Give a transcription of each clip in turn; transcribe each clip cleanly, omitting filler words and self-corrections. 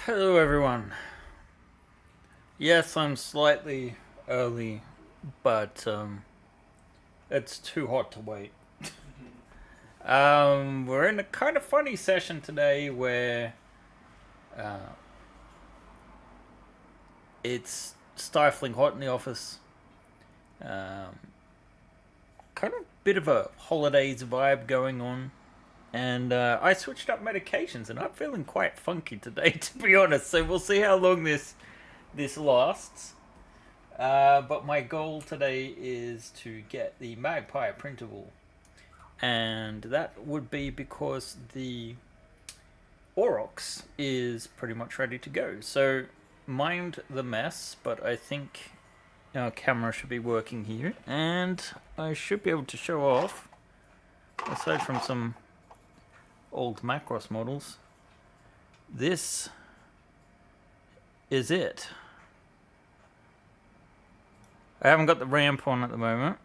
Hello, everyone. Yes, I'm slightly early, but it's too hot to wait. We're in a kind of funny session today where uh, it's stifling hot in the office. Um, kind of bit of a holidays vibe going on. And I switched up medications, and I'm feeling quite funky today, to be honest. So we'll see how long this lasts. But my goal today is to get the Magpie printable, and that would be because the Aurochs is pretty much ready to go. So mind the mess, but I think our camera should be working here, and I should be able to show off, aside from some old Macross models, this is it. I haven't got the ramp on at the moment,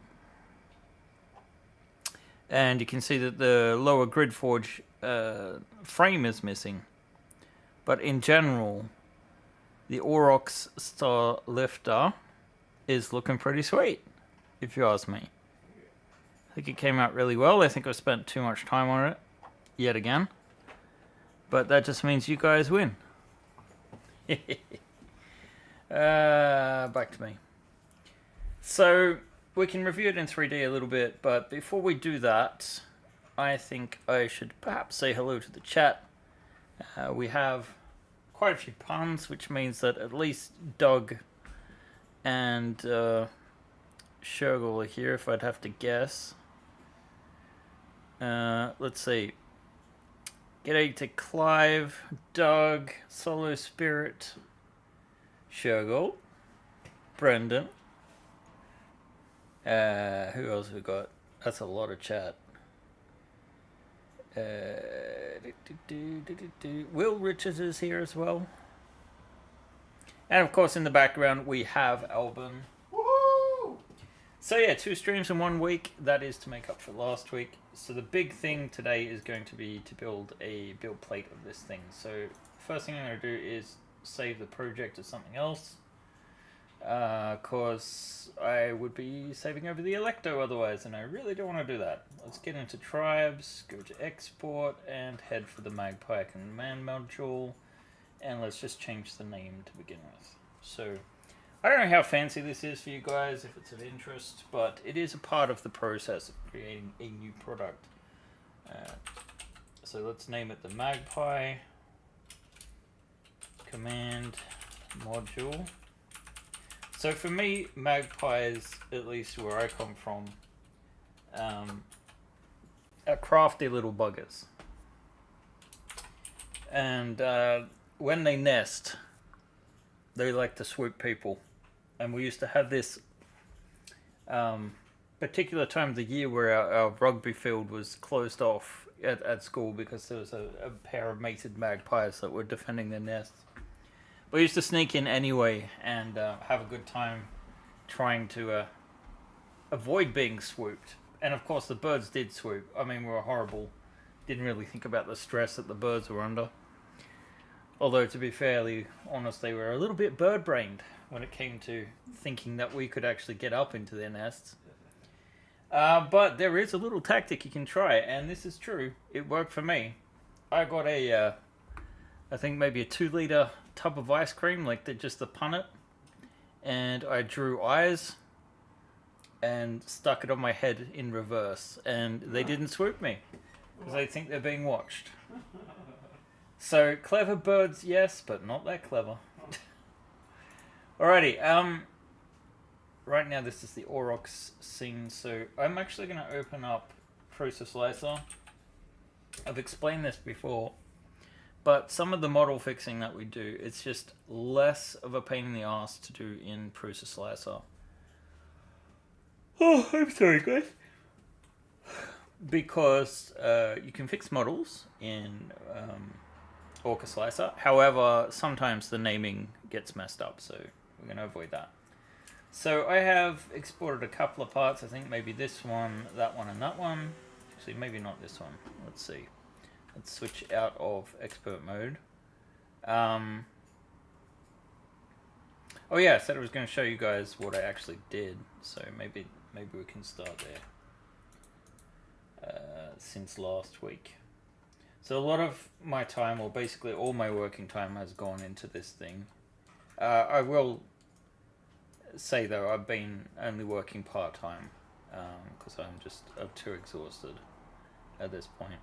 and you can see that the lower GridForge frame is missing. But in general, the Aurochs Star Lifter is looking pretty sweet, if you ask me. I think it came out really well. I think I spent too much time on it, yet again. But that just means you guys win. Back to me. So, we can review it in 3D a little bit, but before we do that, I think I should perhaps say hello to the chat. We have quite a few puns, which means that at least Doug and Shergel are here, if I'd have to guess. Let's see. G'day to Clive, Doug, Solo Spirit, Shergel, Brendan. Who else we got? That's a lot of chat. Will Richards is here as well. And of course in the background we have Alban. Woohoo! So yeah, 2 streams in 1 week. That is to make up for last week. So the big thing today is going to be to build a build plate of this thing. So first thing I'm going to do is save the project as something else. Cause I would be saving over the Electo otherwise, and I really don't want to do that. Let's get into tribes, go to export, and head for the Magpie command module, and let's just change the name to begin with. So, I don't know how fancy this is for you guys, if it's of interest, but it is a part of the process of creating a new product. So let's name it the Magpie command module. So for me, magpies, at least where I come from, are crafty little buggers. And when they nest, they like to swoop people. And we used to have this particular time of the year where our rugby field was closed off at school because there was a pair of mated magpies that were defending their nests. We used to sneak in anyway and have a good time trying to avoid being swooped. And of course the birds did swoop. I mean, we were horrible. Didn't really think about the stress that the birds were under. Although, to be fairly honest, they were a little bit bird-brained when it came to thinking that we could actually get up into their nests. But there is a little tactic you can try, and this is true. It worked for me. I got I think maybe a 2-liter tub of ice cream, like just the punnet, and I drew eyes and stuck it on my head in reverse, and they didn't swoop me because they think they're being watched. So clever birds, yes, but not that clever. Alrighty, right now this is the Aurochs scene, so I'm actually going to open up Process Slicer. I've explained this before, but some of the model fixing that we do, it's just less of a pain in the ass to do in Process Slicer. Oh, I'm sorry, guys. Because you can fix models in Orca Slicer. However, sometimes the naming gets messed up, so we're going to avoid that. So I have exported a couple of parts. I think maybe this one, that one, and that one. Actually, maybe not this one. Let's see. Let's switch out of expert mode. Um, oh yeah, I said I was going to show you guys what I actually did, so maybe we can start there. Since last week. So a lot of my time, or basically all my working time, has gone into this thing. I will say though, I've been only working part-time because I'm too exhausted at this point.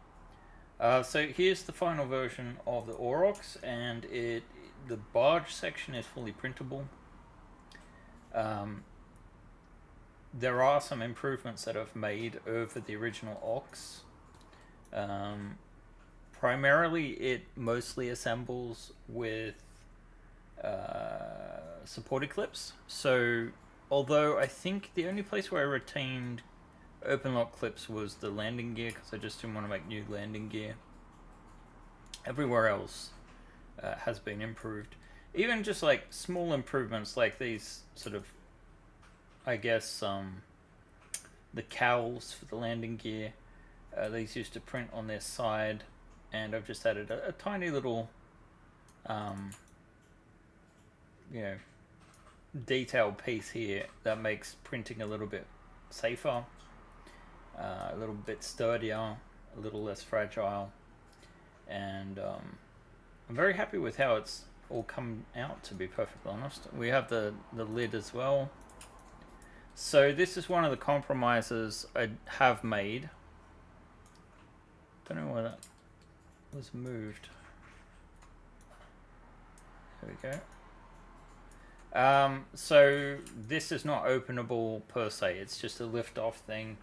So here's the final version of the Aurochs, and the barge section is fully printable. There are some improvements that I've made over the original Aurochs. Primarily, it mostly assembles with support clips. So, although I think the only place where I retained open lock clips was the landing gear, because I just didn't want to make new landing gear. Everywhere else has been improved. Even just like small improvements, like these sort of, I guess, the cowls for the landing gear. These used to print on their side, and I've just added a tiny little, detail piece here that makes printing a little bit safer, a little bit sturdier, a little less fragile, and I'm very happy with how it's all come out, to be perfectly honest. We have the lid as well. So this is one of the compromises I have made. Don't know why that was moved. There we go. So this is not openable per se. It's just a lift-off thing.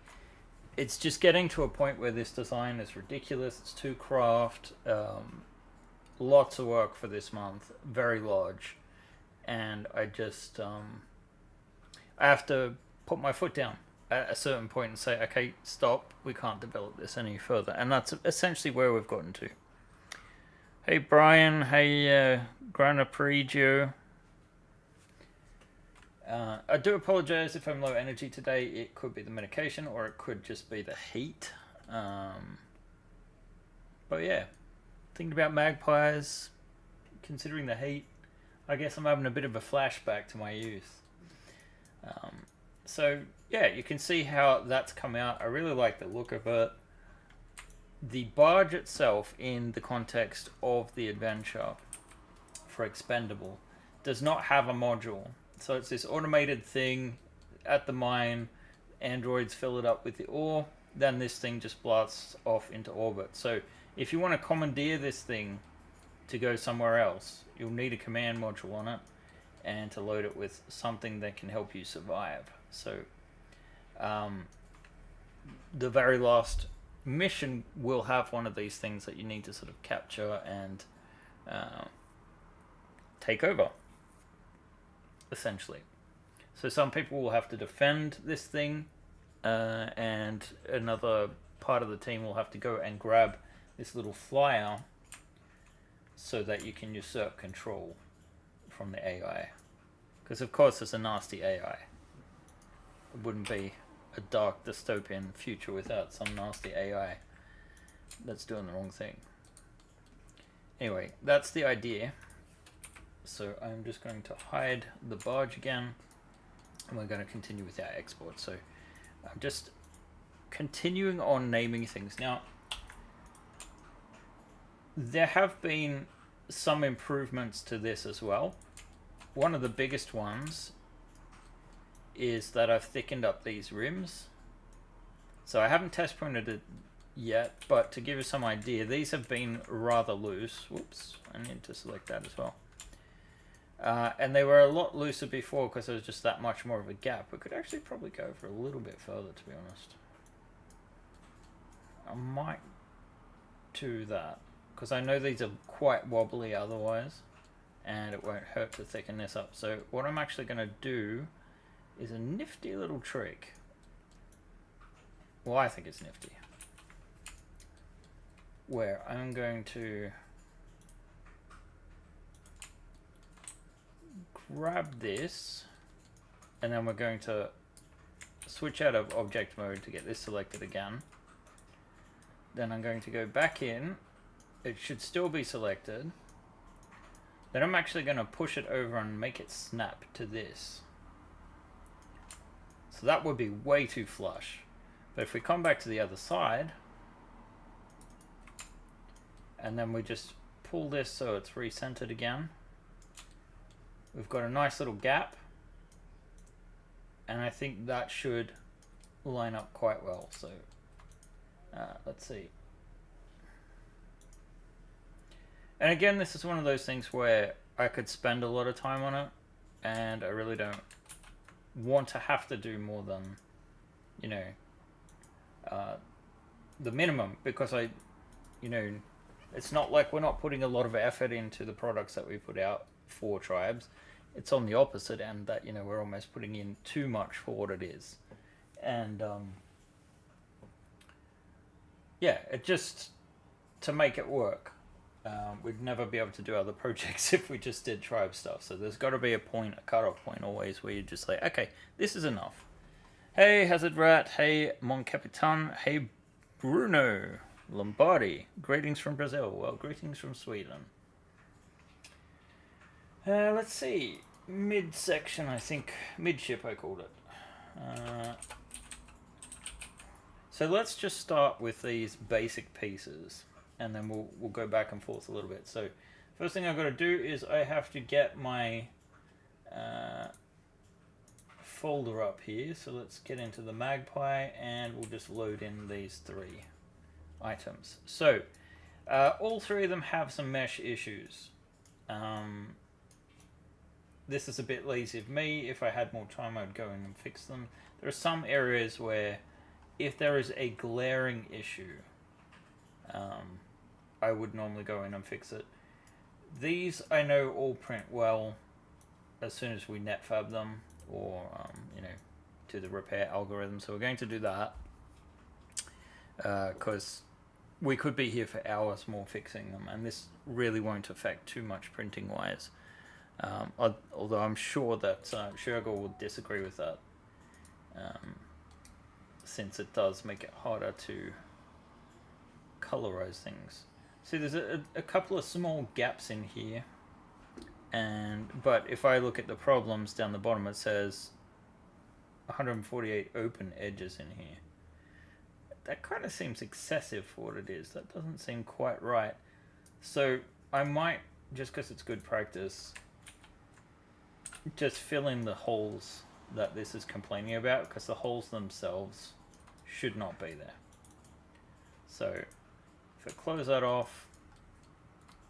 It's just getting to a point where this design is ridiculous. It's too craft. Lots of work for this month. Very large. And I just... I have to put my foot down at a certain point and say, okay, stop, we can't develop this any further. And that's essentially where we've gotten to. Hey Brian, hey Grana Perigio. I do apologize if I'm low energy today. It could be the medication, or it could just be the heat. But yeah, thinking about magpies, considering the heat, I guess I'm having a bit of a flashback to my youth. So yeah, you can see how that's come out. I really like the look of it. The barge itself, in the context of the adventure for Expendable, does not have a module. So it's this automated thing at the mine. Androids fill it up with the ore, then this thing just blasts off into orbit. So if you want to commandeer this thing to go somewhere else, you'll need a command module on it, and to load it with something that can help you survive. So the very last mission will have one of these things that you need to sort of capture and take over, essentially. So some people will have to defend this thing, and another part of the team will have to go and grab this little flyer so that you can usurp control from the AI. Because of course it's a nasty AI. It wouldn't be a dark dystopian future without some nasty AI that's doing the wrong thing. Anyway, that's the idea. So I'm just going to hide the barge again, and we're going to continue with our export. So I'm just continuing on naming things. Now, there have been some improvements to this as well. One of the biggest ones is that I've thickened up these rims. So I haven't test printed it yet, but to give you some idea, these have been rather loose. Whoops, I need to select that as well. And they were a lot looser before because there was just that much more of a gap. We could actually probably go for a little bit further, to be honest. I might do that because I know these are quite wobbly otherwise, and it won't hurt to thicken this up. So what I'm actually going to do is a nifty little trick. Well, I think it's nifty. Where I'm going to grab this, and then we're going to switch out of object mode to get this selected again. Then I'm going to go back in. It should still be selected. then I'm actually going to push it over and make it snap to this. So that would be way too flush. But if we come back to the other side, and then we just pull this so it's recentered again, we've got a nice little gap, and I think that should line up quite well. So let's see. And again, this is one of those things where I could spend a lot of time on it, and I really don't want to have to do more than, you know, the minimum, because it's not like we're not putting a lot of effort into the products that we put out for tribes. It's on the opposite end that, we're almost putting in too much for what it is. And yeah, it just, to make it work, we'd never be able to do other projects if we just did tribe stuff. So there's got to be a cutoff point always, where you're just like, okay, this is enough. Hey Hazard Rat, hey Mon Capitan, hey Bruno Lombardi, greetings from Brazil. Well, greetings from Sweden. Let's see, midsection, I think, midship I called it. So let's just start with these basic pieces, and then we'll go back and forth a little bit. So first thing I've got to do is I have to get my folder up here. So let's get into the Magpie, and we'll just load in these 3 items. So all 3 of them have some mesh issues. This is a bit lazy of me. If I had more time, I'd go in and fix them. There are some areas where, if there is a glaring issue, I would normally go in and fix it. These I know all print well as soon as we netfab them, or do the repair algorithm. So we're going to do that, because we could be here for hours more fixing them, and this really won't affect too much printing wise. Although I'm sure that Shergor will disagree with that, since it does make it harder to colorize things. See, there's a couple of small gaps in here, but if I look at the problems down the bottom, it says 148 open edges in here. That kind of seems excessive for what it is. That doesn't seem quite right. So I might, just because it's good practice, just fill in the holes that this is complaining about, because the holes themselves should not be there. So if I close that off,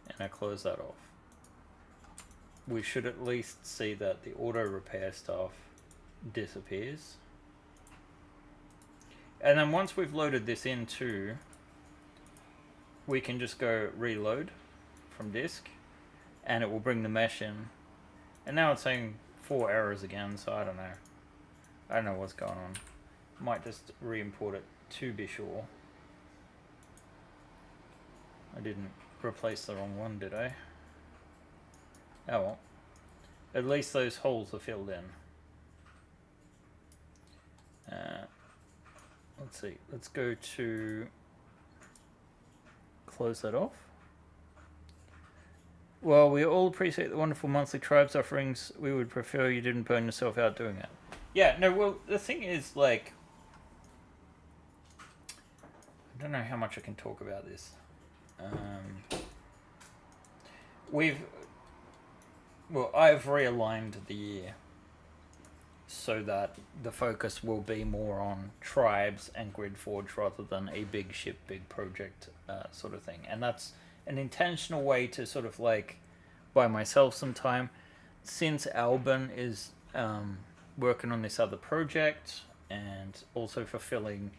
and I close that off, we should at least see that the auto repair stuff disappears. And then once we've loaded this in too, we can just go reload from disk, and it will bring the mesh in. And now it's saying 4 errors again, so I don't know. I don't know what's going on. Might just re-import it to be sure. I didn't replace the wrong one, did I? Oh well. At least those holes are filled in. Let's see. Let's go to close that off. Well, we all appreciate the wonderful monthly tribes offerings. We would prefer you didn't burn yourself out doing it. Yeah, no, well, the thing is, like, I don't know how much I can talk about this. I've realigned the year so that the focus will be more on tribes and GridForge rather than a big ship, big project sort of thing. And that's an intentional way to sort of like buy myself some time, since Albin is working on this other project and also fulfilling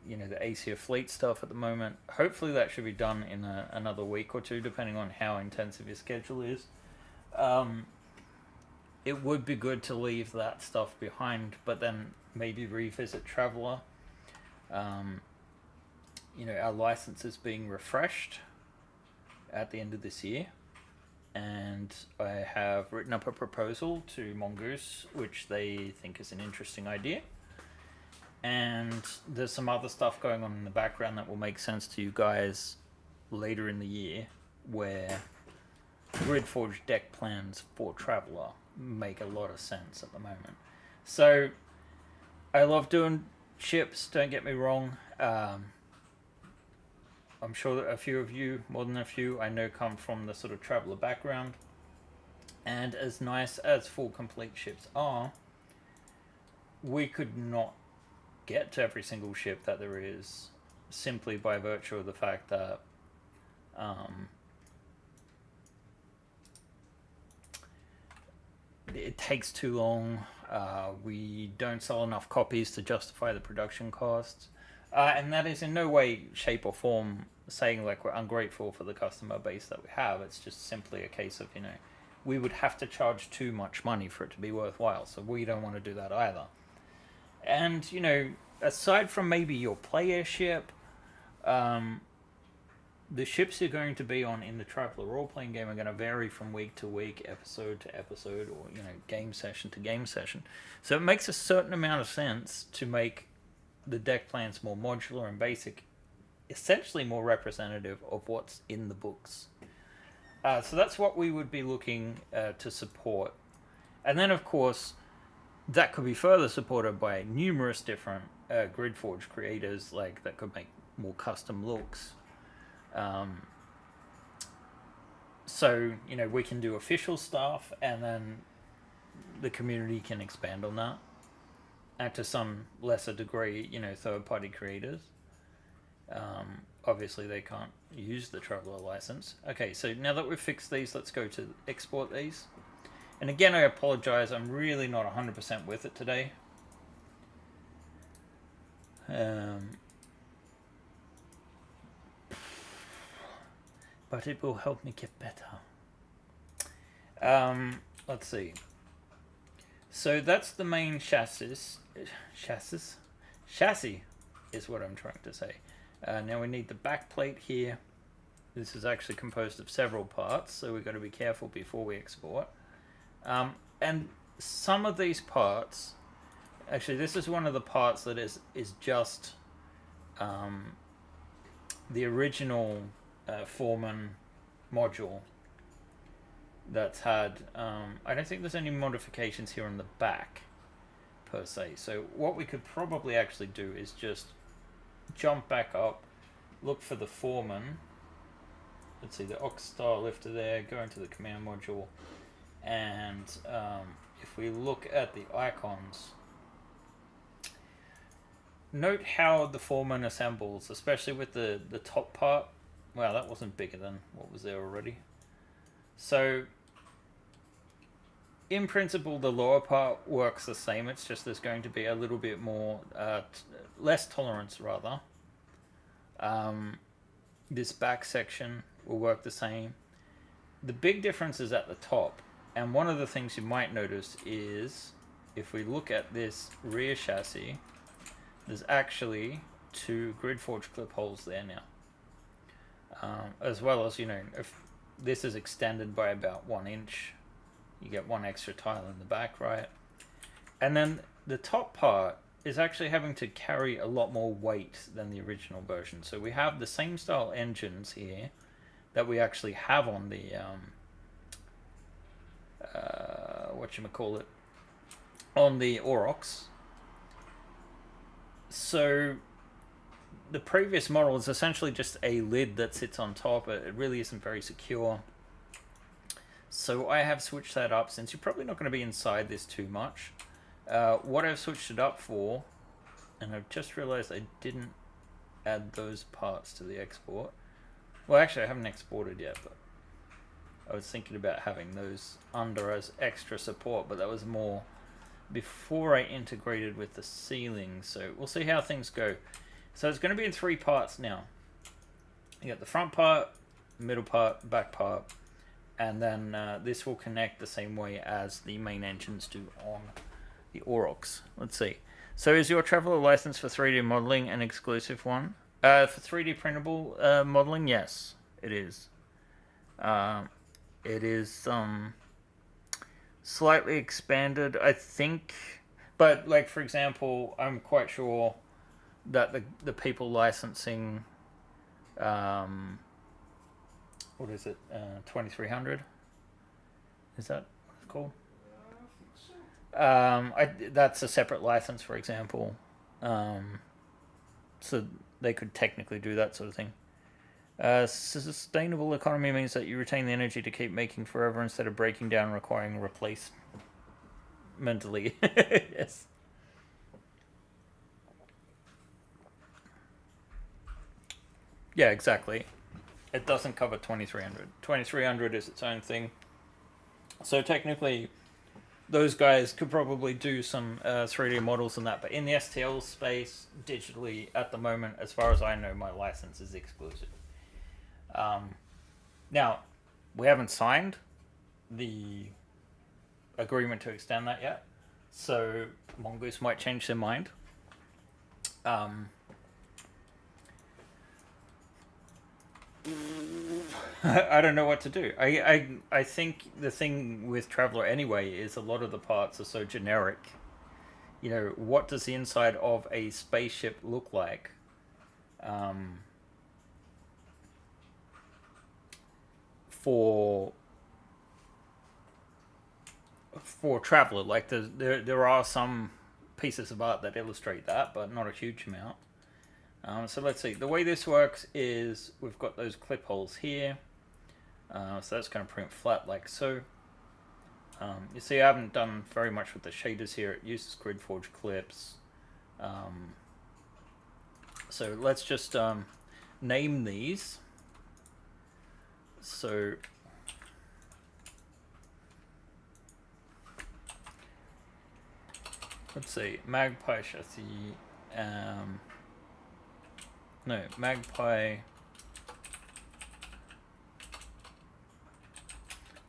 the Asia fleet stuff at the moment. Hopefully that should be done in another week or 2, depending on how intensive your schedule is. It would be good to leave that stuff behind, but then maybe revisit Traveller. Our license is being refreshed at the end of this year, and I have written up a proposal to Mongoose, which they think is an interesting idea. And there's some other stuff going on in the background that will make sense to you guys later in the year, where GridForge deck plans for Traveller make a lot of sense at the moment. So I love doing ships, don't get me wrong. I'm sure that a few of you, more than a few, I know come from the sort of Traveller background. And as nice as full complete ships are, we could not get to every single ship that there is simply by virtue of the fact that it takes too long. We don't sell enough copies to justify the production costs. And that is in no way, shape, or form saying like we're ungrateful for the customer base that we have. It's just simply a case of, we would have to charge too much money for it to be worthwhile. So we don't want to do that either. And, aside from maybe your player ship, the ships you're going to be on in the Traveller role-playing game are going to vary from week to week, episode to episode, or, game session to game session. So it makes a certain amount of sense to make the deck plans more modular and basic, essentially more representative of what's in the books. So that's what we would be looking to support. And then, of course, that could be further supported by numerous different GridForge creators that could make more custom looks. So, we can do official stuff, and then the community can expand on that. And to some lesser degree, third-party creators. Obviously, they can't use the Traveller license. Okay, so now that we've fixed these, let's go to export these. And again, I apologize, I'm really not 100% with it today. But it will help me get better. Let's see. So that's the main chassis. Chassis is what I'm trying to say. Now we need the back plate here. This is actually composed of several parts, so we've got to be careful before we export. And some of these parts, actually this is one of the parts that is just the original Foreman module that's had, I don't think there's any modifications here on the back per se. So what we could probably actually do is just jump back up, look for the Foreman. Let's see, the Ox style lifter there, go into the command module, and if we look at the icons, note how the Foreman assembles, especially with the top part. Wow, that wasn't bigger than what was there already. So in principle, the lower part works the same. It's just there's going to be a little bit more, less tolerance rather. This back section will work the same. The big difference is at the top. And one of the things you might notice is, if we look at this rear chassis, there's actually 2 GridForge clip holes there now. As well as, if this is extended by about 1 inch, you get 1 extra tile in the back, right? And then the top part is actually having to carry a lot more weight than the original version. So we have the same style engines here that we actually have on the whatchamacallit, on the Aurochs. So the previous model is essentially just a lid that sits on top. It really isn't very secure. So I have switched that up, since you're probably not going to be inside this too much. What I've switched it up for, and I've just realized I didn't add those parts to the export. Well, actually I haven't exported yet, but I was thinking about having those under as extra support, but that was more before I integrated with the ceiling. So we'll see how things go. So it's going to be in 3 parts now. You got the front part, middle part, back part, and then this will connect the same way as the main engines do on the Aurochs. Let's see. So is your Traveller license for 3D modeling an exclusive one? For 3D printable modeling, yes, it is. It is slightly expanded, I think. But, like, for example, I'm quite sure that the people licensing, what is it, 2300 Is that what it's called? I think so. That's a separate license, for example. So they could technically do that sort of thing. Sustainable economy means that you retain the energy to keep making forever instead of breaking down, requiring replace mentally. Yes. Yeah, exactly. It doesn't cover 2300. 2300 is its own thing. So technically, those guys could probably do some 3D models and that, but in the STL space, digitally, at the moment, as far as I know, my license is exclusive. Now, we haven't signed the agreement to extend that yet, so Mongoose might change their mind. I don't know what to do. I think the thing with Traveller anyway is a lot of the parts are so generic. You know, what does the inside of a spaceship look like? For Traveller, like there are some pieces of art that illustrate that, but not a huge amount. So let's see. The way this works is we've got those clip holes here. So that's going to print flat like so. You see I haven't done very much with the shaders here. It uses GridForge clips. So let's just name these. So let's see, Magpie chassis. No, Magpie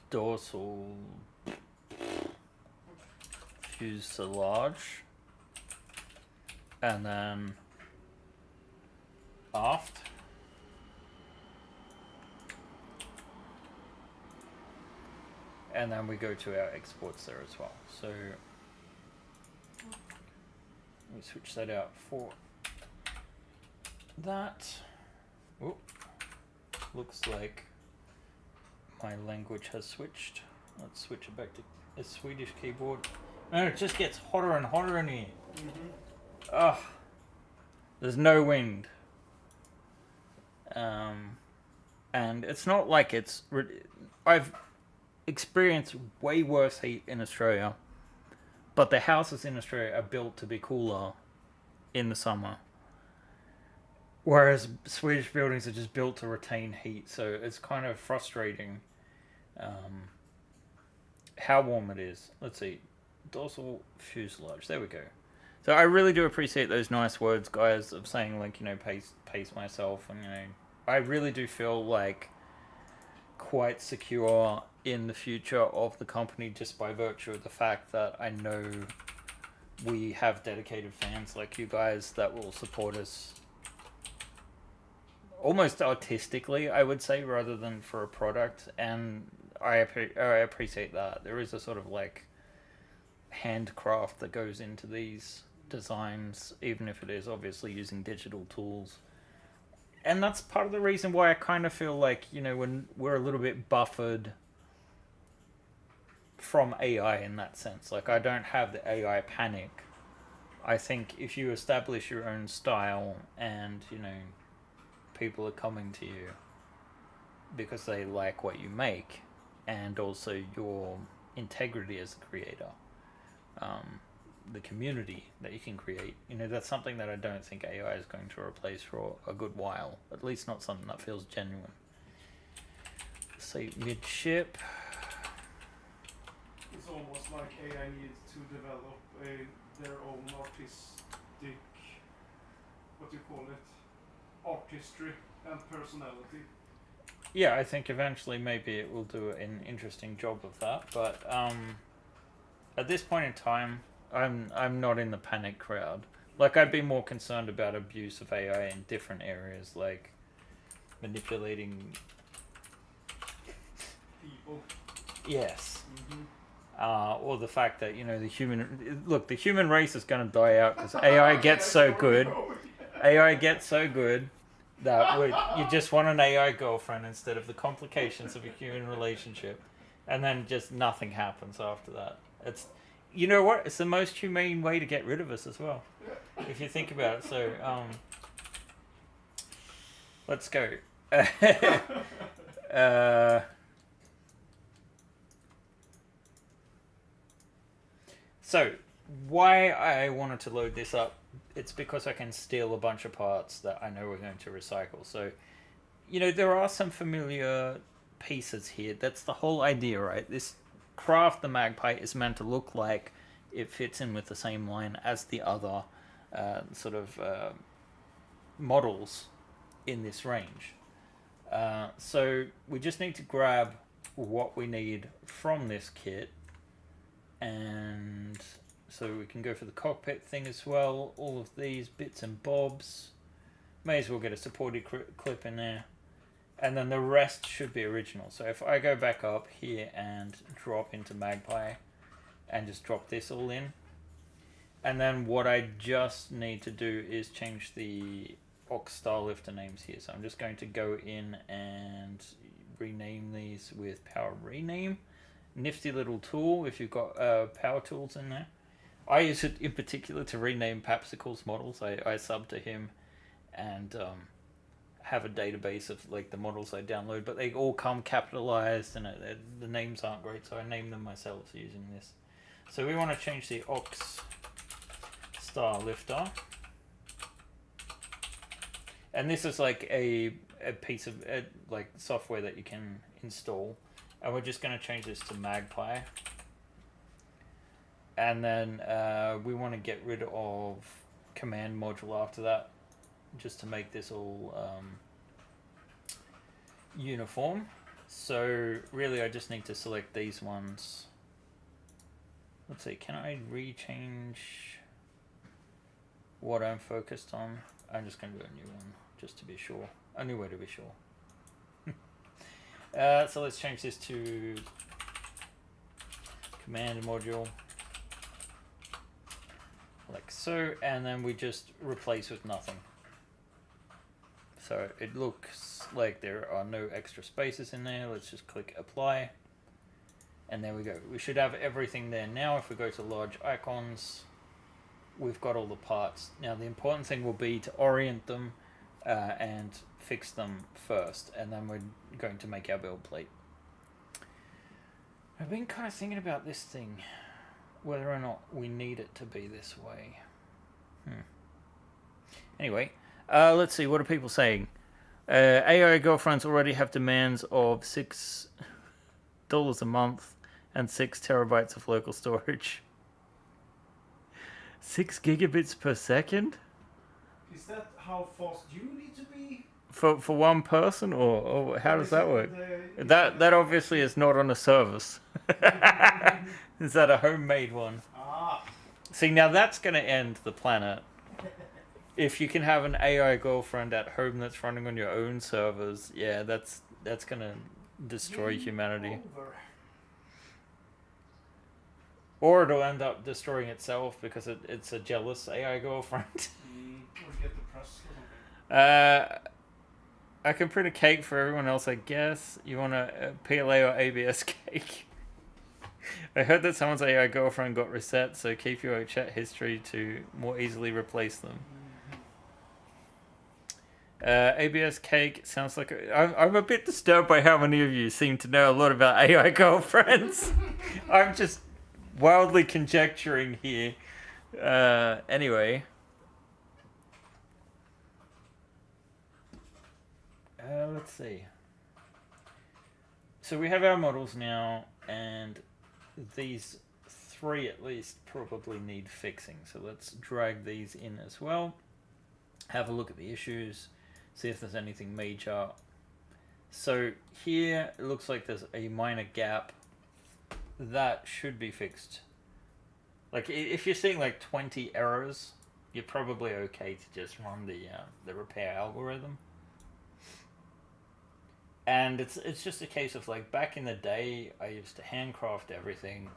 dorsal fuselage, and then aft. And then we go to our exports there as well. So we switch that out for that. Oop. Looks like my language has switched. Let's switch it back to a Swedish keyboard. No, it just gets hotter and hotter in here. Ugh. There's no wind. And it's not like it's... I've experienced way worse heat in Australia, but the houses in Australia are built to be cooler in the summer, whereas Swedish buildings are just built to retain heat. So it's kind of frustrating how warm it is. Let's see, dorsal fuselage, there we go. So I really do appreciate those nice words, guys, of saying, like, you know, pace myself, and, you know, I really do feel like quite secure in the future of the company just by virtue of the fact that I know we have dedicated fans like you guys that will support us almost artistically, I would say, rather than for a product. And I appreciate that. There is a sort of like handcraft that goes into these designs, even if it is obviously using digital tools. And that's part of the reason why I kind of feel like, you know, when we're a little bit buffered from AI in that sense. Like, I don't have the AI panic. I think if you establish your own style and, you know, people are coming to you because they like what you make, and also your integrity as a creator, the community that you can create, you know, that's something that I don't think AI is going to replace for a good while. At least not something that feels genuine. Say midship. It's almost like AI needs to develop their own artistic, what do you call it, artistry and personality. Yeah, I think eventually maybe it will do an interesting job of that, but at this point in time, I'm not in the panic crowd. Like, I'd be more concerned about abuse of AI in different areas, like manipulating People. Yes. Mm-hmm. Or the fact that, you know, the human race is going to die out because AI gets so good. AI gets so good that you just want an AI girlfriend instead of the complications of a human relationship. and then just nothing happens after that. It's, you know what? It's the most humane way to get rid of us as well, if you think about it. So let's go. So why I wanted to load this up, it's because I can steal a bunch of parts that I know we're going to recycle. So, you know, there are some familiar pieces here. That's the whole idea, right? This craft, the Magpie, is meant to look like it fits in with the same line as the other models in this range. So we just need to grab what we need from this kit, and so we can go for the cockpit thing as well. All of these bits and bobs. May as well get a supported clip in there. And then the rest should be original. So if I go back up here and drop into Magpie and just drop this all in. And then what I just need to do is change the Aurochs star lifter names here. So I'm just going to go in and rename these with power rename. Nifty little tool if you've got power tools in there. I use it in particular to rename Papsicle's models. I sub to him and have a database of like the models I download, but they all come capitalized and the names aren't great, so I name them myself using this. So we want to change the Aurochs star lifter, and this is like a piece of like software that you can install, and we're just going to change this to Magpie. And then we want to get rid of command module after that, just to make this all uniform. So really I just need to select these ones. Let's see, can I rechange what I'm focused on? I'm just going to do a new one, just to be sure. A new way to be sure. So let's change this to command module. Like so, and then we just replace with nothing. So it looks like there are no extra spaces in there. Let's just click apply. And there we go. We should have everything there now. If we go to large icons, we've got all the parts. Now the important thing will be to orient them and fix them first. And then we're going to make our build plate. I've been kind of thinking about this thing, whether or not we need it to be this way. Anyway, let's see, what are people saying? AI girlfriends already have demands of $6 a month and 6 terabytes of local storage. 6 gigabits per second? Is that how fast you need to be? For one person, or how does that work? That obviously is not on a service. Is that a homemade one? Ah. See, now that's going to end the planet. If you can have an AI girlfriend at home that's running on your own servers, yeah, that's going to destroy humanity. Or it'll end up destroying itself because it's a jealous AI girlfriend. Or get depressed or something. I can print a cake for everyone else, I guess. You want a PLA or ABS cake? I heard that someone's AI girlfriend got reset, so keep your chat history to more easily replace them. ABS cake sounds like I'm a bit disturbed by how many of you seem to know a lot about AI girlfriends. I'm just wildly conjecturing here. Anyway. Let's see. So we have our models now, and these 3 at least probably need fixing. So let's drag these in as well. Have a look at the issues. See if there's anything major. So here it looks like there's a minor gap. That should be fixed. Like if you're seeing like 20 errors, you're probably okay to just run the repair algorithm. And it's just a case of like back in the day, I used to handcraft everything,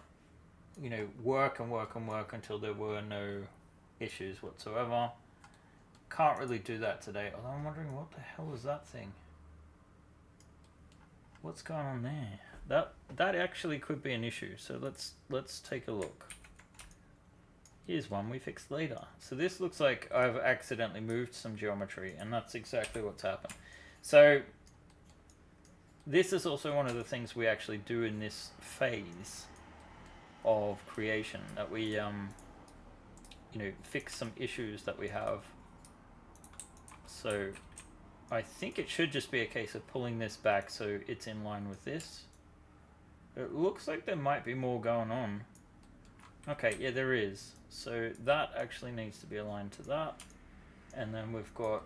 you know, work and work and work until there were no issues whatsoever. Can't really do that today. Although I'm wondering what the hell is that thing? What's going on there? That actually could be an issue. So let's take a look. Here's one we fixed later. So this looks like I've accidentally moved some geometry, and that's exactly what's happened. So this is also one of the things we actually do in this phase of creation, that we you know, fix some issues that we have. So I think it should just be a case of pulling this back so it's in line with this. It looks like there might be more going on. Okay, yeah, there is. So that actually needs to be aligned to that. And then we've got,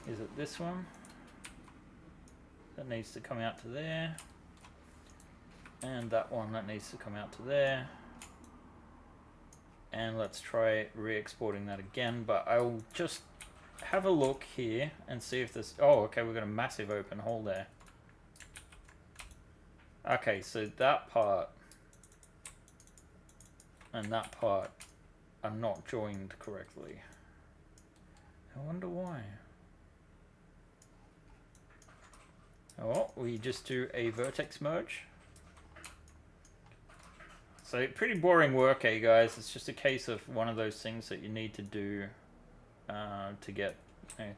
is it this one? That needs to come out to there. And that one that needs to come out to there. And let's try re-exporting that again, but I'll just have a look here and see if this, oh, okay, we've got a massive open hole there. Okay, so that part and that part are not joined correctly. I wonder why. Oh, we just do a vertex merge. So pretty boring work, eh, guys? It's just a case of one of those things that you need to do to get, you know,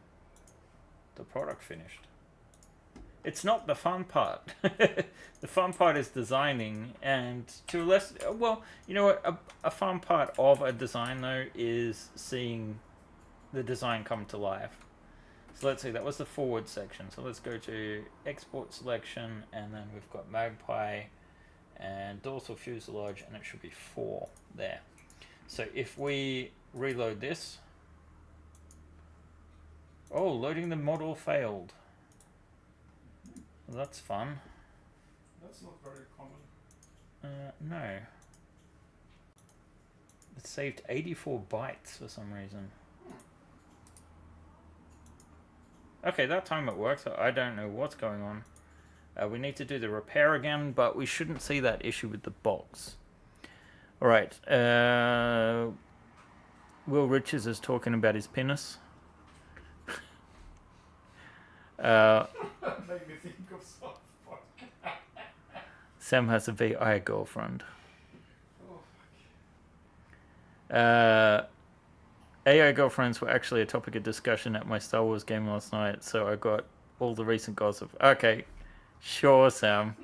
the product finished. It's not the fun part. The fun part is designing, and to a less, well, you know what, a fun part of a design though is seeing the design come to life. So let's see, that was the forward section. So let's go to export selection, and then we've got Magpie and dorsal fuselage, and it should be 4 there. So if we reload this, oh, loading the model failed. Well, that's fun. That's not very common. No. It saved 84 bytes for some reason. Okay, that time it works. I don't know what's going on. We need to do the repair again, but we shouldn't see that issue with the box. Alright. Will Richards is talking about his penis. Made me think of Sci-fi. Sam has a VI girlfriend. Oh, fuck. AI girlfriends were actually a topic of discussion at my Star Wars game last night, so I got all the recent gossip. Okay, sure, Sam.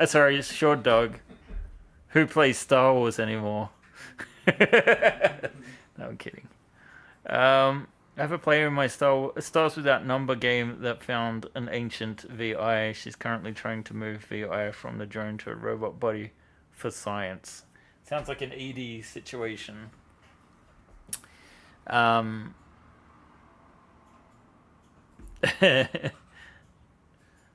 Sorry, sure, Doug. Who plays Star Wars anymore? No, I'm kidding. I have a player in my Stars Without Number game that found an ancient VI. She's currently trying to move VI from the drone to a robot body for science. Sounds like an ED situation.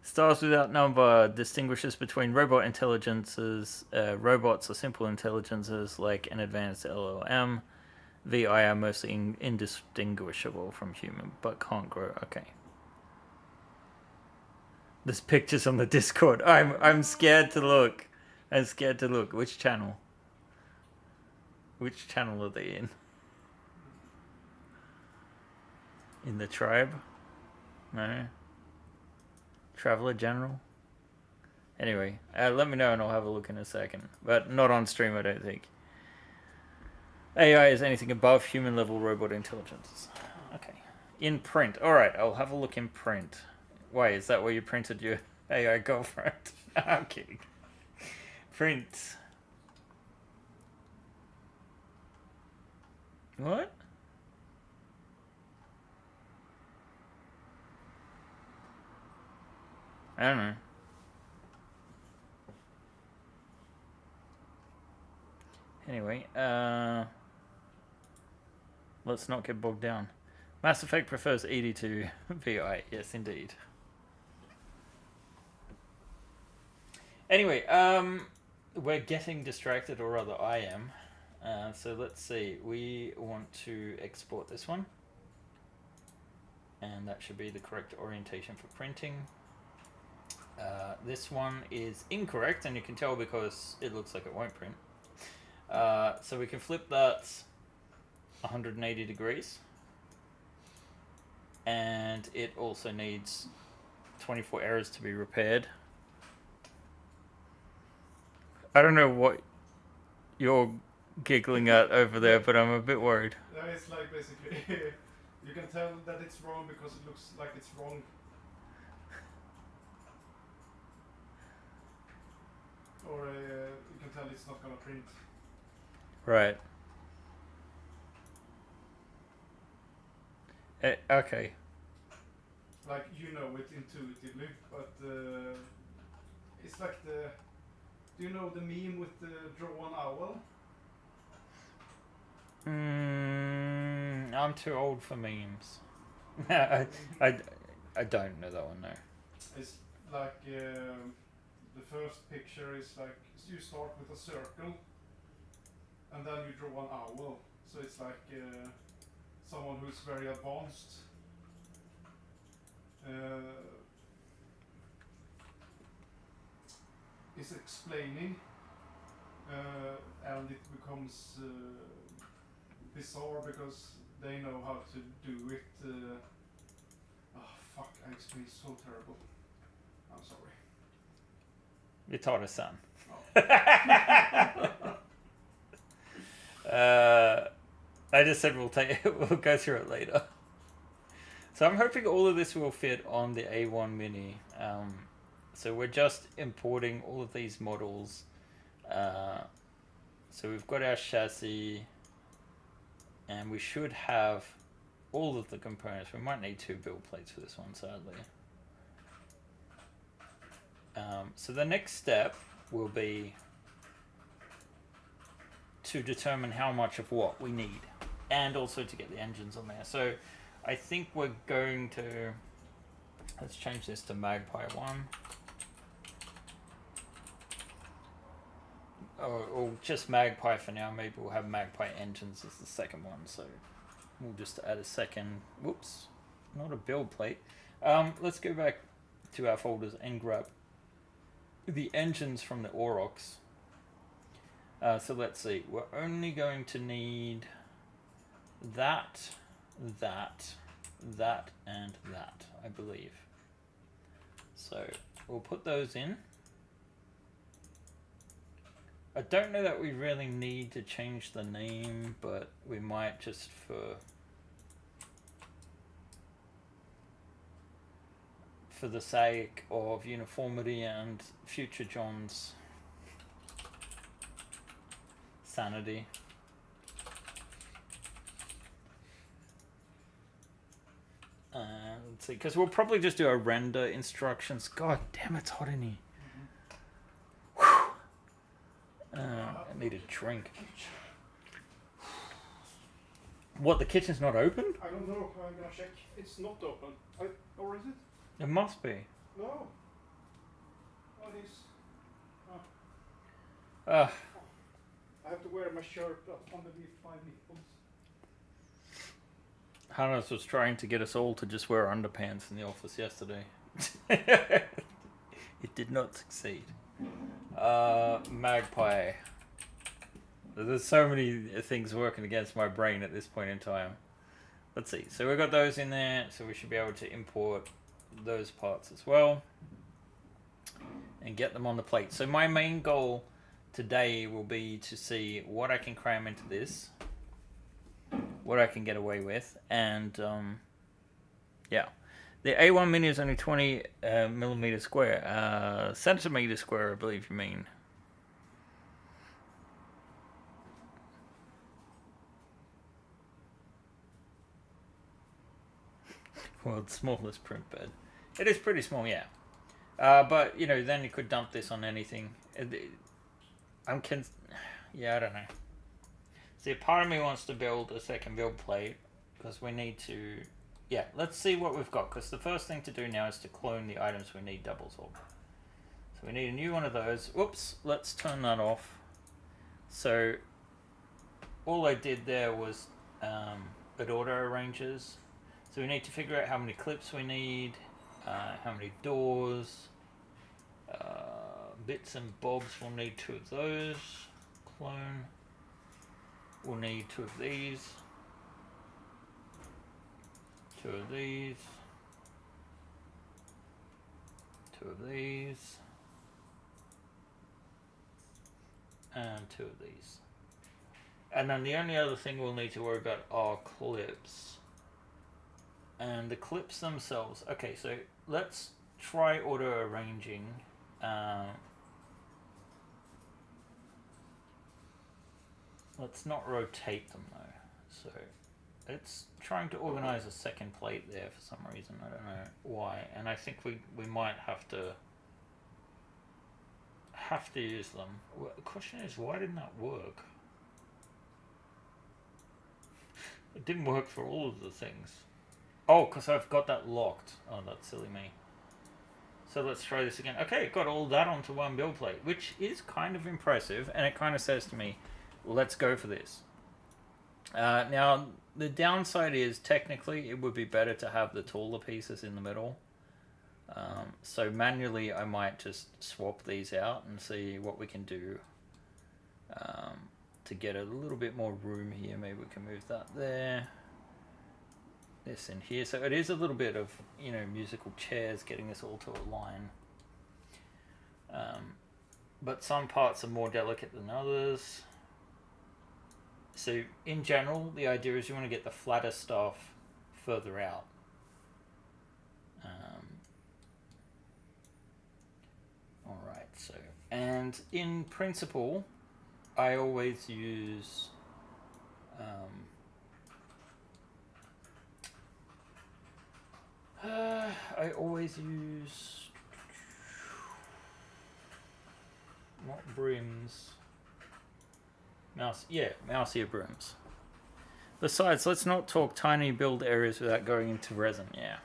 Stars Without Number distinguishes between robot intelligences. Robots are simple intelligences like an advanced LLM. VI are mostly indistinguishable from human, but can't grow. Okay. There's pictures on the Discord. I'm scared to look. I'm scared to look. Which channel? Which channel are they in? In the tribe? No. Traveler General? Anyway, let me know and I'll have a look in a second. But not on stream, I don't think. AI is anything above human level robot intelligence. Okay. In print. Alright, I'll have a look in print. Why, is that where you printed your AI girlfriend? I'm kidding. Print. What? I don't know. Anyway, let's not get bogged down. Mass Effect prefers ED to VI. Yes, indeed. Anyway, we're getting distracted, or rather I am. So let's see. We want to export this one. And that should be the correct orientation for printing. This one is incorrect, and you can tell because it looks like it won't print. So we can flip that 180 degrees. And it also needs 24 errors to be repaired. I don't know what you're giggling at over there, but I'm a bit worried. It's like basically you can tell that it's wrong because it looks like it's wrong. Or you can tell it's not gonna print. Right. Okay. Like you know it intuitively, but it's like the. Do you know the meme with the drawn owl? I'm too old for memes. I don't know that one, no. It's like the first picture is like you start with a circle and then you draw an owl. So it's like someone who's very advanced. Is explaining and it becomes bizarre because they know how to do it. Fuck, I explained so terrible. I'm sorry. You taught us, son. Oh. I just said we'll go through it later. So I'm hoping all of this will fit on the A1 Mini. So we're just importing all of these models. So we've got our chassis, and we should have all of the components. We might need 2 build plates for this one, sadly. So the next step will be to determine how much of what we need, and also to get the engines on there. So I think we're going to, let's change this to Magpie 1. Or just Magpie for now. Maybe we'll have Magpie engines as the second one. So we'll just add a second. Whoops, not a build plate. Let's go back to our folders and grab the engines from the Aurochs. So let's see. We're only going to need that, and that, I believe. So we'll put those in. I don't know that we really need to change the name, but we might just for the sake of uniformity and future John's sanity. Let's see, because we'll probably just do a render instructions. God damn, it's hot in here. I need a drink. What, the kitchen's not open? I don't know. I'm gonna check. It's not open. Or is it? It must be. No. Oh, it is. I have to wear my shirt up underneath my nipples. Hannes was trying to get us all to just wear underpants in the office yesterday. It did not succeed. Magpie. There's so many things working against my brain at this point in time. Let's see. So we've got those in there, so we should be able to import those parts as well and get them on the plate. So my main goal today will be to see what I can cram into this, what I can get away with, and yeah. The A1 Mini is only 20 millimeter square, centimeter square, I believe you mean. World's smallest print bed. It is pretty small, yeah. But you know, then you could dump this on anything. Yeah, I don't know. See, part of me wants to build a second build plate because we need to. Yeah, let's see what we've got, because the first thing to do now is to clone the items we need doubles of. So we need a new one of those. Whoops, let's turn that off. So all I did there was it auto arranges. So we need to figure out how many clips we need, how many doors, bits and bobs. We'll need 2 of those. Clone. We'll need 2 of these. 2 of these. 2 of these. And 2 of these. And then the only other thing we'll need to worry about are clips. And the clips themselves. Okay, so let's try auto arranging. Let's not rotate them though. So it's trying to organize a second plate there for some reason. I don't know why. And I think we might have to use them. Well, the question is, why didn't that work? It didn't work for all of the things. Oh, because I've got that locked. Oh, that's silly me. So let's try this again. Okay, it got all that onto one build plate, which is kind of impressive, and it kind of says to me, let's go for this. Now, the downside is, technically, it would be better to have the taller pieces in the middle. So manually, I might just swap these out and see what we can do to get a little bit more room here. Maybe we can move that there. This in here. So it is a little bit of, you know, musical chairs getting this all to align. But some parts are more delicate than others. So in general, the idea is you want to get the flatter stuff further out. Alright, so, and in principle, I always use not brims. Mouseier brims. Besides, let's not talk tiny build areas without going into resin, yeah.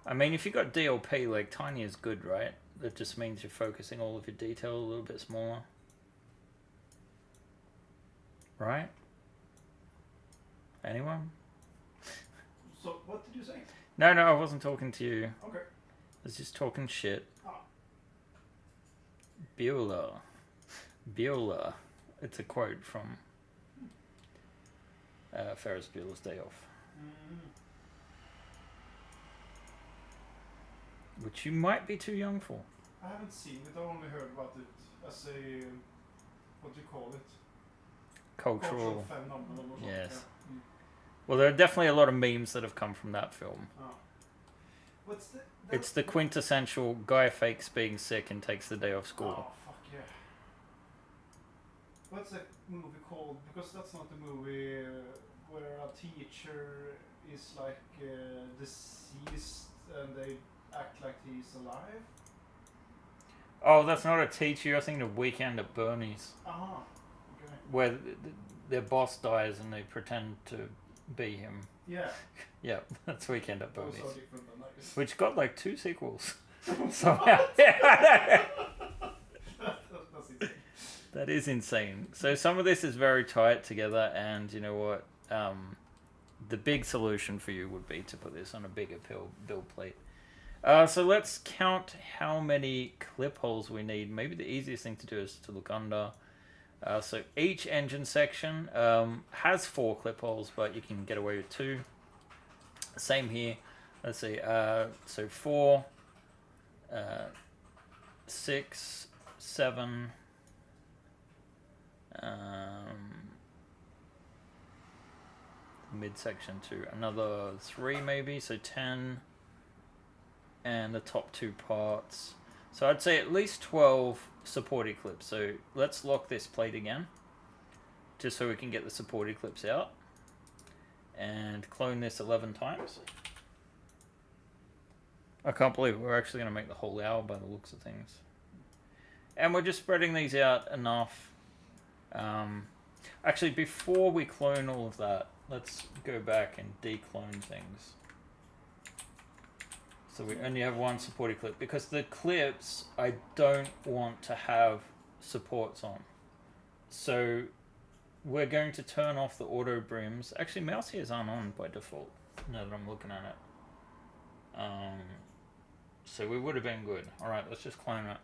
I mean, if you've got DLP, like, tiny is good, right? That just means you're focusing all of your detail a little bit smaller. Right? Anyone? So, what did you say? No, I wasn't talking to you. Okay. I was just talking shit. Ah. Bueller. It's a quote from Ferris Bueller's Day Off. Which you might be too young for. I haven't seen it. I only heard about it as a, what do you call it? Cultural phenomenon or something. Yes. Yeah. Well, there are definitely a lot of memes that have come from that film. Oh. It's the quintessential guy fakes being sick and takes the day off school. Oh, fuck yeah. What's that movie called? Because that's not the movie where a teacher is like deceased and they act like he's alive. Oh, that's not a teacher. You're thinking of Weekend at Bernie's. Okay. Where their boss dies and they pretend to be him. Yeah. Yeah, that's Weekend at Bernie's. So different than that. Which got like 2 sequels. Somehow. That's insane. That is insane. So some of this is very tight together, and you know what? The big solution for you would be to put this on a bigger build plate. So let's count how many clip holes we need. Maybe the easiest thing to do is to look under. So each engine section has 4 clip holes, but you can get away with 2. Same here. Let's see. So 4, 6, 7. Midsection 2. Another 3 maybe. So 10. And the top 2 parts. So I'd say at least 12 supported clips. So let's lock this plate again, just so we can get the supported clips out, and clone this 11 times. I can't believe we're actually going to make the whole hour by the looks of things. And we're just spreading these out enough. Actually, before we clone all of that, let's go back and declone things. So we only have 1 supported clip, because the clips I don't want to have supports on. So we're going to turn off the auto brims. Actually, mouse ears aren't on by default, now that I'm looking at it. So we would have been good. Alright, let's just clone it.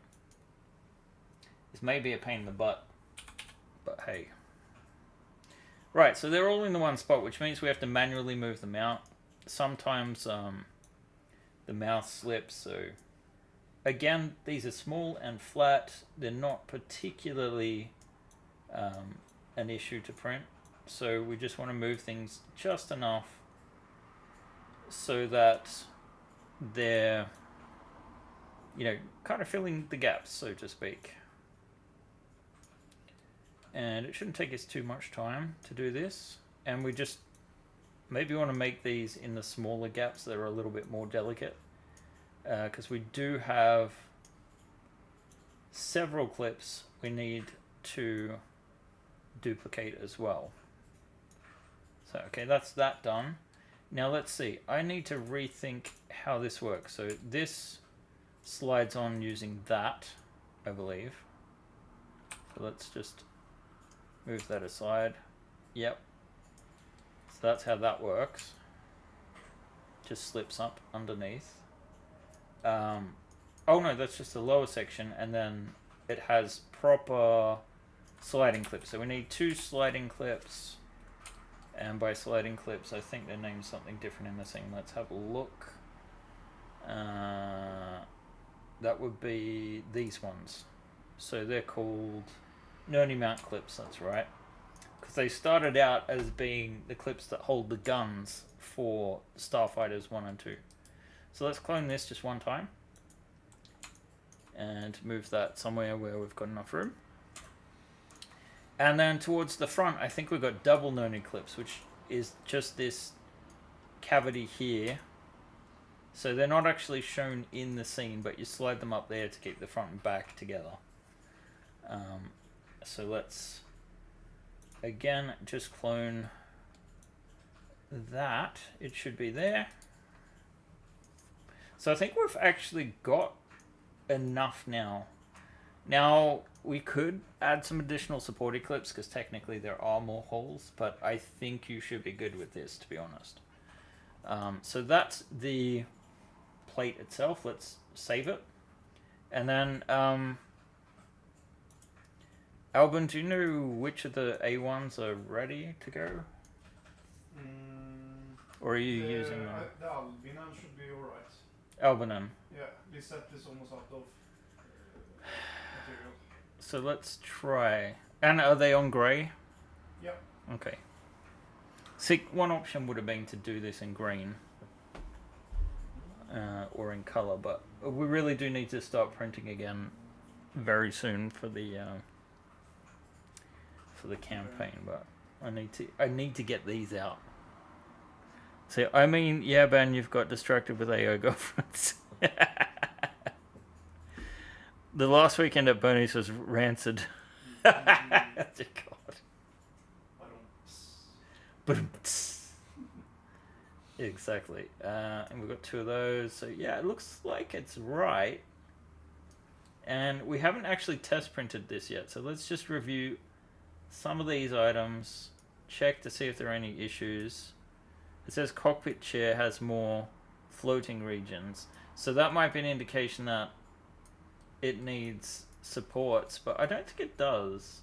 This may be a pain in the butt, but hey. Right, so they're all in the one spot, which means we have to manually move them out. Sometimes the mouth slips. So again, these are small and flat. They're not particularly an issue to print. So we just want to move things just enough so that they're, you know, kind of filling the gaps, so to speak. And it shouldn't take us too much time to do this. And we just maybe want to make these in the smaller gaps that are a little bit more delicate. Because we do have several clips we need to duplicate as well. So, okay, that's that done. Now let's see. I need to rethink how this works. So this slides on using that, I believe. So let's just move that aside. Yep. So that's how that works. Just slips up underneath. Oh no, that's just the lower section, and then it has proper sliding clips. So we need 2 sliding clips. And by sliding clips, I think they're named something different in the scene. Let's have a look. That would be these ones. So they're called Nerney mount clips, that's right. Because they started out as being the clips that hold the guns for Starfighters 1 and 2. So let's clone this just one time. And move that somewhere where we've got enough room. And then towards the front, I think we've got double Nerney clips, which is just this cavity here. So they're not actually shown in the scene, but you slide them up there to keep the front and back together. So let's, again, just clone that. It should be there. So I think we've actually got enough now. Now, we could add some additional supporting clips, because technically there are more holes, but I think you should be good with this, to be honest. So that's the plate itself. Let's save it. And then, Albin, do you know which of the A1s are ready to go? Or are you using them? The Albinan should be alright. Albinan. Yeah, Lisette is almost out of material. So let's try. And are they on grey? Yep. Okay. See, one option would have been to do this in green. Or in colour, but we really do need to start printing again very soon for the campaign. But I need to get these out. So I mean, yeah, Ben, you've got distracted with AO girlfriends. The last weekend at Bernie's was rancid. That's a god. But exactly. And we've got 2 of those. So yeah, it looks like it's right. And we haven't actually test printed this yet. So let's just review some of these items. Check to see if there are any issues. It says cockpit chair has more floating regions. So that might be an indication that it needs supports, but I don't think it does.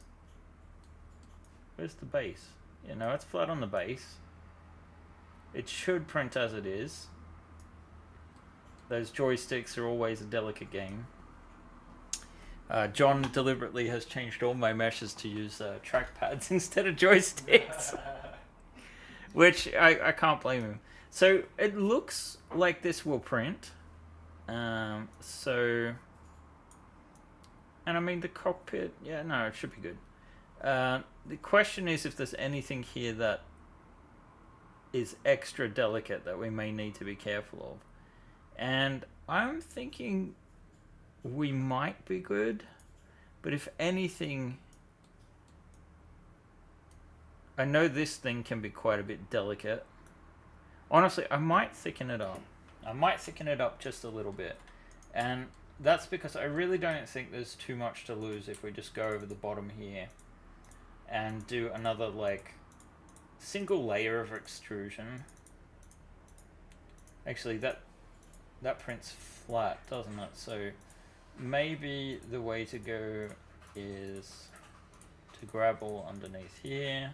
Where's the base? You know, it's flat on the base. It should print as it is. Those joysticks are always a delicate game. John deliberately has changed all my meshes to use trackpads instead of joysticks. Which I can't blame him. So it looks like this will print. And I mean the cockpit, yeah, no, it should be good. The question is if there's anything here that is extra delicate that we may need to be careful of. And I'm thinking we might be good, but if anything, I know this thing can be quite a bit delicate. Honestly, I might thicken it up. I might thicken it up just a little bit. And that's because I really don't think there's too much to lose if we just go over the bottom here and do another, like, single layer of extrusion. Actually, that prints flat, doesn't it? So maybe the way to go is to grab all underneath here.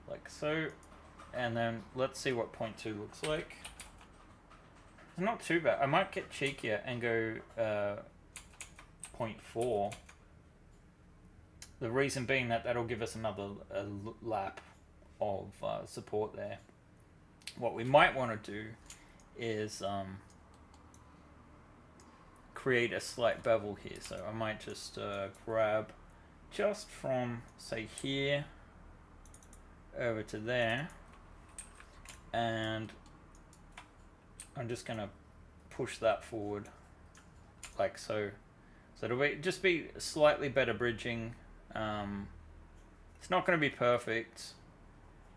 Like so, and then let's see what 0.2 looks like. It's not too bad. I might get cheekier and go 0.4. The reason being that that'll give us another lap of support there. What we might want to do is create a slight bevel here. So I might just grab just from, say, here over to there, and I'm just going to push that forward like so. So it'll just be slightly better bridging. It's not going to be perfect,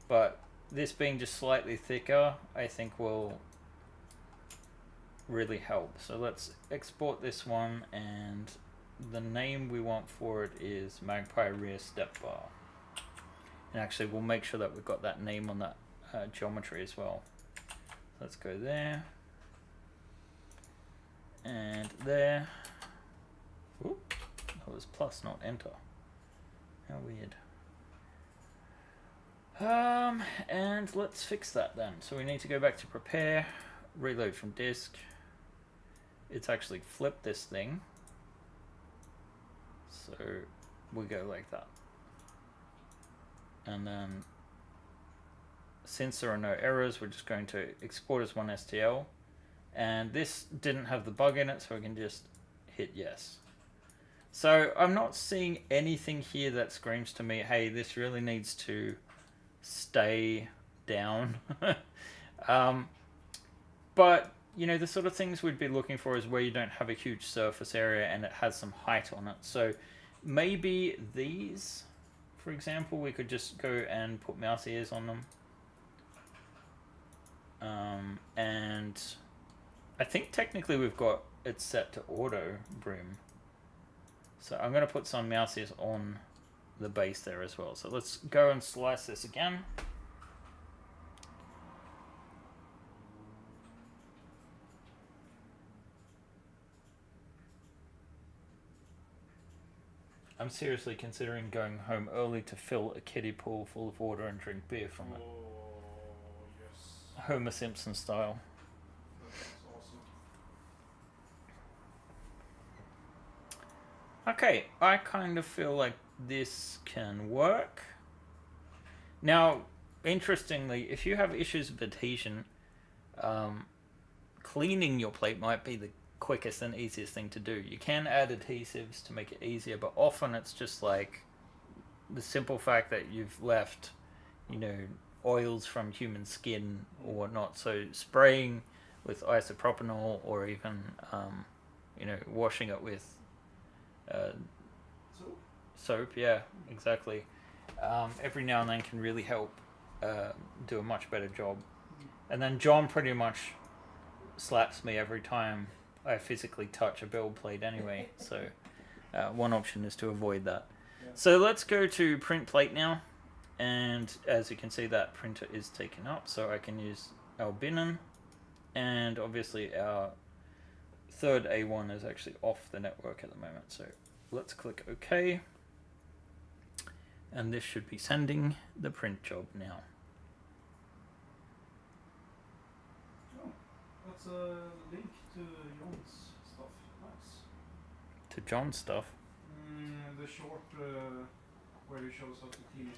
but this being just slightly thicker, I think will really help. So let's export this one, and the name we want for it is Magpie Rear Step Bar. And actually we'll make sure that we've got that name on that geometry as well. Let's go there and there. Ooh, that was plus, not enter. How weird. And let's fix that then. So we need to go back to prepare, reload from disk. It's actually flipped this thing. So we go like that. And then since there are no errors, we're just going to export as one STL. And this didn't have the bug in it, so we can just hit yes. So I'm not seeing anything here that screams to me, hey, this really needs to stay down. But, you know, the sort of things we'd be looking for is where you don't have a huge surface area and it has some height on it. So maybe these, for example, we could just go and put mouse ears on them. And I think technically we've got it set to auto brim. So I'm going to put some mouse ears on the base there as well. So let's go and slice this again. I'm seriously considering going home early to fill a kiddie pool full of water and drink beer from it. Oh, yes. Homer Simpson style. That's awesome. Okay, I kind of feel like this can work. Now, interestingly, if you have issues with adhesion, cleaning your plate might be the quickest and easiest thing to do. You can add adhesives to make it easier, but often it's just like the simple fact that you've left, you know, oils from human skin or whatnot. So spraying with isopropanol, or even, you know, washing it with soap, yeah, exactly. Every now and then can really help do a much better job. And then John pretty much slaps me every time I physically touch a build plate anyway, so one option is to avoid that. Yeah. So let's go to print plate now, and as you can see, that printer is taken up, so I can use our Binnen, and obviously our third A1 is actually off the network at the moment, so let's click OK, and this should be sending the print job now. Oh, that's a link to John's stuff. Nice. To John's stuff. The short where he shows us the team in the...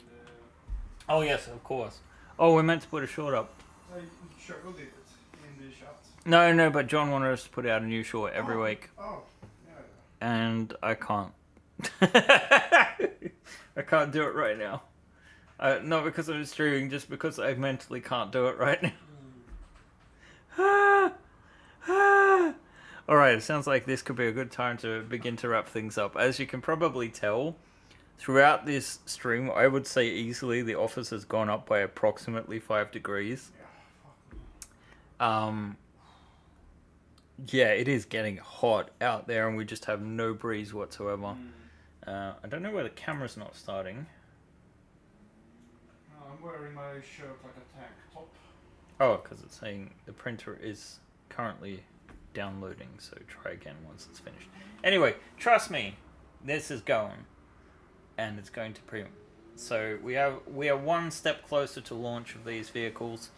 Oh yes, of course. Oh, we're meant to put a short up. I showed it in the chat. No, but John wanted us to put out a new short every week. Oh, yeah. And I can't. I can't do it right now. Not because I'm streaming, just because I mentally can't do it right now. Alright, it sounds like this could be a good time to begin to wrap things up. As you can probably tell, throughout this stream, I would say easily the office has gone up by approximately 5 degrees. Yeah, it is getting hot out there and we just have no breeze whatsoever. I don't know why the camera's not starting. I'm wearing my shirt like a tank top. Oh, because it's saying the printer is currently downloading, so try again once it's finished. Anyway, trust me, this is going, and it's going to print. So we are one step closer to launch of these vehicles.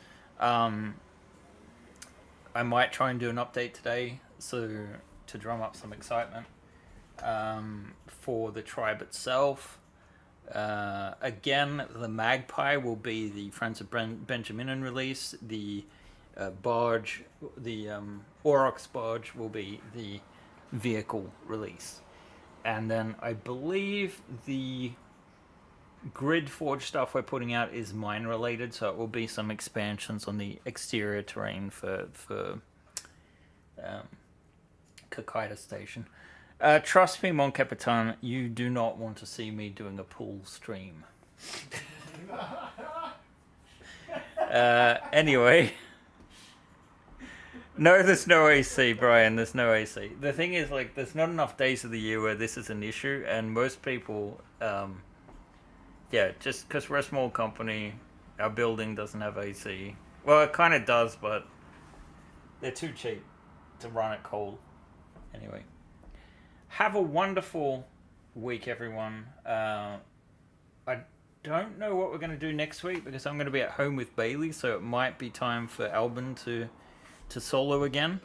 I might try and do an update today, so to drum up some excitement for the tribe itself. Again, the Magpie will be the Friends of Benjamin release. The barge, the Aurochs barge, will be the vehicle release. And then I believe the GridForge stuff we're putting out is mine related, so it will be some expansions on the exterior terrain for Kakaida Station. Trust me, Mon Capitan, you do not want to see me doing a pool stream. Anyway. No, there's no AC, Brian. There's no AC. The thing is, like, there's not enough days of the year where this is an issue, and most people, just because we're a small company, our building doesn't have AC. Well, it kind of does, but they're too cheap to run it cold. Anyway, have a wonderful week, everyone. I don't know what we're going to do next week because I'm going to be at home with Bailey, so it might be time for Albin to solo again,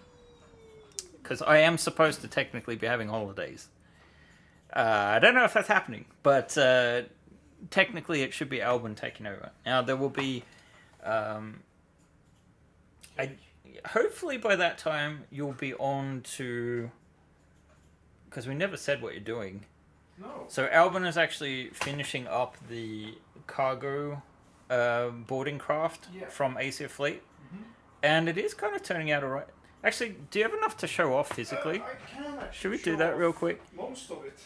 because I am supposed to technically be having holidays. I don't know if that's happening, but technically it should be Albin taking over. Now there will be hopefully by that time you'll be on to, because we never said what you're doing. No. So Albin is actually finishing up the cargo boarding craft from Asia Fleet. And it is kind of turning out alright. Actually, do you have enough to show off physically? I can actually. Should we do that real quick? Most of it.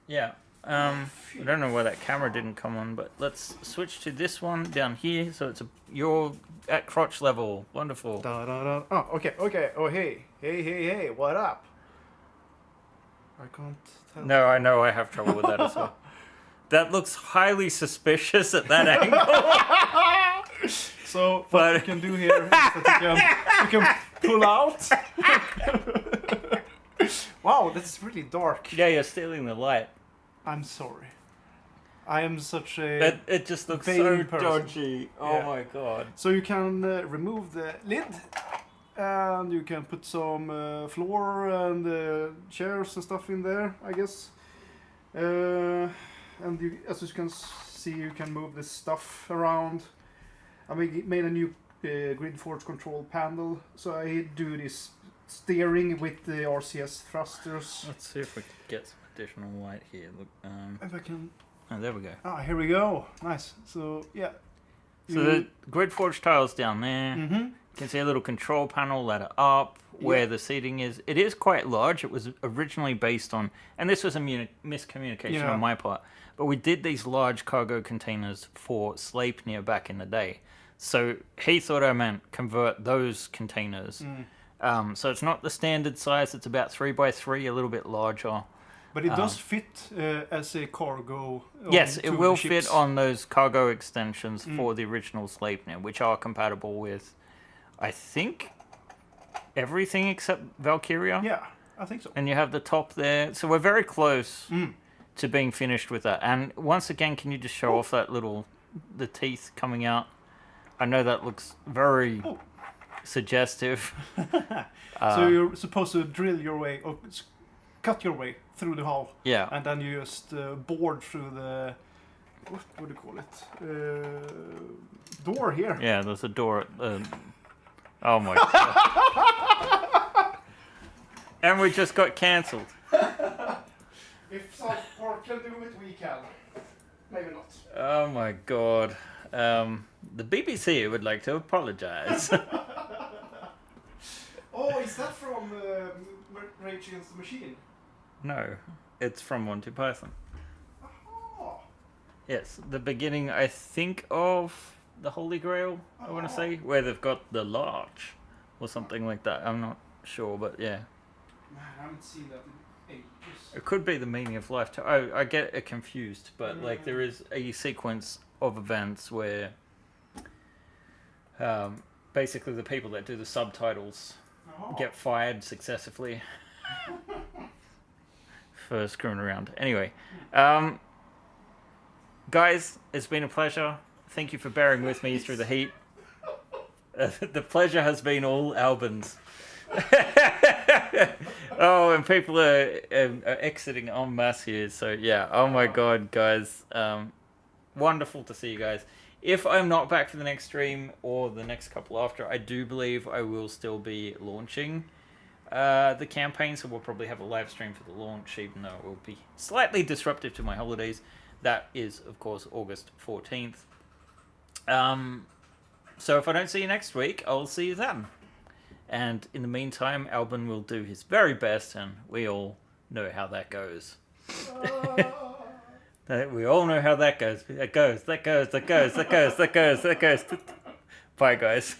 Yeah. I don't know why that camera didn't come on, but let's switch to this one down here. So you're at crotch level. Wonderful. Da, da, da. Oh, okay. Oh, hey, what up? I can't tell. No, I know I have trouble with that as well. That looks highly suspicious at that angle. So what you can do here is that you can pull out. Wow, that's really dark. Yeah, you're stealing the light. I'm sorry. I am such a... It just looks so vain person. dodgy. Oh my god. So you can remove the lid, and you can put some floor and chairs and stuff in there, I guess. And you, as you can see, you can move this stuff around. I made a new GridForge control panel, so I do this steering with the RCS thrusters. Let's see if we can get some additional light here. Look, If I can... oh, there we go. Ah, here we go. Nice. So, yeah. So the GridForge tile's down there. Mm-hmm. You can see a little control panel ladder up where the seating is. It is quite large. It was originally based on, and this was a miscommunication on my part, but we did these large cargo containers for Sleipnir back in the day. So he thought I meant convert those containers. So it's not the standard size. It's about 3x3, a little bit larger. But it does fit as a cargo. Yes, it will fit on those cargo extensions for the original Sleipnir, which are compatible with, I think, everything except Valkyria. Yeah, I think so. And you have the top there. So we're very close to being finished with that. And once again, can you just show off that the teeth coming out? I know that looks very suggestive. So you're supposed to drill your way, or cut your way through the hull. Yeah. And then you just board through the, what do you call it? Door here. Yeah, there's a door. Oh my god. And we just got cancelled. If South Park can do it, we can. Maybe not. Oh my god. The BBC would like to apologize. Oh, is that from Rage Against the Machine? No, it's from Monty Python. Oh. Yes, the beginning, I think, of the Holy Grail, I want to say, where they've got the larch or something like that. I'm not sure, but yeah. Man, I haven't seen that in ages. It could be the meaning of life too. I get it confused, but like there is a sequence of events where basically the people that do the subtitles get fired successively for screwing around. Anyway, guys, it's been a pleasure. Thank you for bearing with me through the heat. The pleasure has been all Albin's. Oh, and people are exiting en masse here. So yeah. Oh my god, guys. Wonderful to see you guys. If I'm not back for the next stream or the next couple after, I do believe I will still be launching the campaign, so we'll probably have a live stream for the launch, even though it will be slightly disruptive to my holidays. That is, of course, August 14th. So if I don't see you next week, I'll see you then. And in the meantime, Albin will do his very best, and we all know how that goes. We all know how that goes. That goes. Bye, guys.